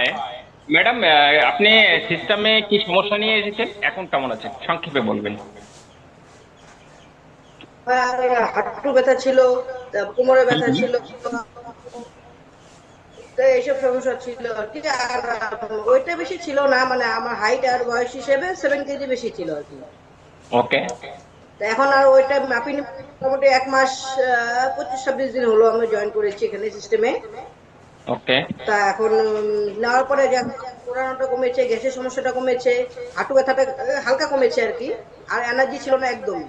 High madam, আপনি সিস্টেমে কি সমস্যা নিয়ে এসেছেন, এখন কেমন আছেন সংক্ষেপে বলবেন। আর হাঁটু ব্যথা ছিল, কোমরে ব্যথা হুম। ছিল, তো এইসব সমস্যা ছিল আর কি। আর ওইটা বেশি ছিল না, মানে আমার হাইট আর বয়স হিসেবে 7 কেজি বেশি ছিল আর কি। ওকে। তো এখন আর ওইটা মাপিনি। মোটামুটি 1 মাস 25-26 দিন হলো আমি জয়েন করেছি এখানে সিস্টেমে। ওকে। তা এখন নেওয়ার পরে পোড়ানোটা কমেছে, গ্যাসের সমস্যাটা কমেছে, হাঁটু ব্যথাটা হালকা কমেছে আর কি। আর এনার্জি ছিল না একদমই।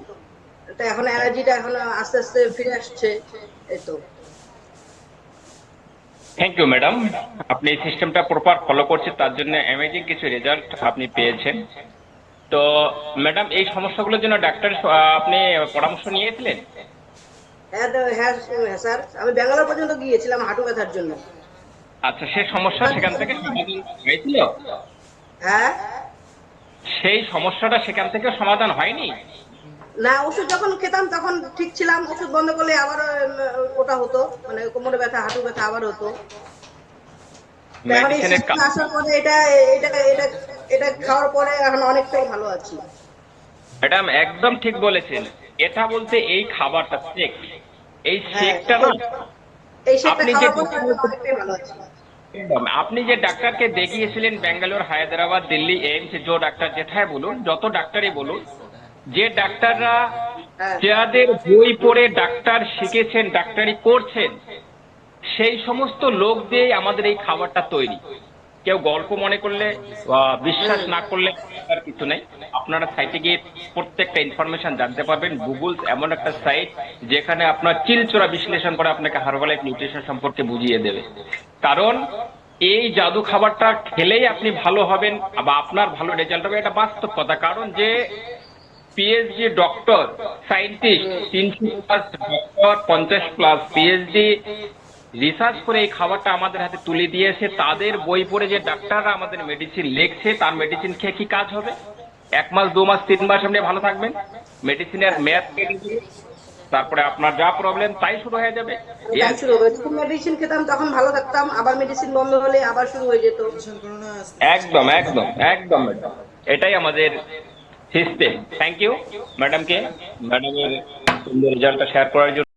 তো এখন এনার্জিটা এখন আস্তে আস্তে ফিরে আসছে। এই তো। থ্যাংক ইউ ম্যাডাম, আপনি এই সিস্টেমটা প্রপার ফলো করছেন, তার জন্য অ্যামেজিং কিছু রেজাল্ট আপনি পেয়েছেন। তো ম্যাডাম, এই সমস্যাগুলোর জন্য ডাক্তার আপনি পরামর্শ নিয়েছিলেন? হ্যাঁ হ্যাঁ হ্যাঁ স্যার, আমি ব্যাঙ্গালোর পর্যন্ত গিয়েছিলাম হাঁটু ব্যথার জন্য। আচ্ছা, সেই সমস্যা সেখান থেকে সমাধান হয়েছিল? হ্যাঁ। সেই সমস্যাটা সেখান থেকে সমাধান হয়নি? না, ওষুধ যখন খেতাম তখন ঠিক ছিলাম, ওষুধ বন্ধ করলে আবার ওটা হতো, মানে কোমরে ব্যথা হাঁটু ব্যথা আবার হতো। তো এখন এই মেডিসিনের সিস্টেম আসার পরে এটা এটা এটা এটা খাওয়ার পরে এখন অনেকটাই ভালো আছি। ম্যাডাম একদম ঠিক বলেছেন। এটা বলতে এই খাবারটা শেক, এই হ্যাঁ, শেকটা না, এই শেকটা আপনি যে খাওয়ার পর এখন অনেকটাই ভালো আছি। একদম আপনি যে ডাক্তারকে দেখিয়েছিলেন ব্যাঙ্গালোর, হায়দ্রাবাদ, দিল্লি এইমস, যে ডাক্তার যেথায় বলুন, যত ডাক্তারই বলুন, যে ডাক্তাররা হ্যাঁ। যাদের বই পড়ে ডাক্তার শিখেছেন, ডাক্তারি করছেন, সেই সমস্ত লোক দিয়েই আমাদের এই খাবারটা তৈরি। কেউ গল্প মনে করলে বা বিশ্বাস হুম। না করলে তার কিছু নেই। আপনারা সাইটে গিয়ে প্রত্যেকটা ইনফরমেশন জানতে পারবেন। গুগল এমন একটা সাইট যেখানে আপনার চিলচোরা বিশ্লেষণ করে আপনাকে হার্বালাইফ নিউট্রিশন সম্পর্কে বুঝিয়ে দেবে। কারণ এই জাদু খাবারটা খেলেই আপনি ভালো হবেন বা আপনার ভালো রেজাল্ট হবে, এটা বাস্তব কথা। কারণ যে পিএইচডি ডক্টর, সায়েন্টিস্ট, হুম। 300+ ডক্টর, 50+ পিএইচডি রিসার্চ করে এই খাবারটা আমাদের হাতে তুলে দিয়েছে, তাদের বই পড়ে যে ডাক্তাররা আমাদের মেডিসিন লিখছে, তার মেডিসিন খেয়ে কি কাজ হবে? 1 মাস, 2 মাস, 3 মাস আপনি ভালো থাকবেন, মেডিসিনের হ্যাঁ, মেয়াদ কেটে দিবে, তারপরে আপনার যা প্রবলেম তাই শুরু হয়ে যাবে। তাই ইয়েস। শুরু হবে। যখন মেডিসিন খেতাম তখন ভালো থাকতাম, আবার মেডিসিন বন্ধ হলে আবার শুরু হয়ে যেত। একদম একদম একদম ম্যাডাম, এটাই আমাদের সিস্টেম। থ্যাংক ইউ ম্যাডামকে, ম্যাডামের সুন্দর রেজাল্টটা শেয়ার করার জন্য।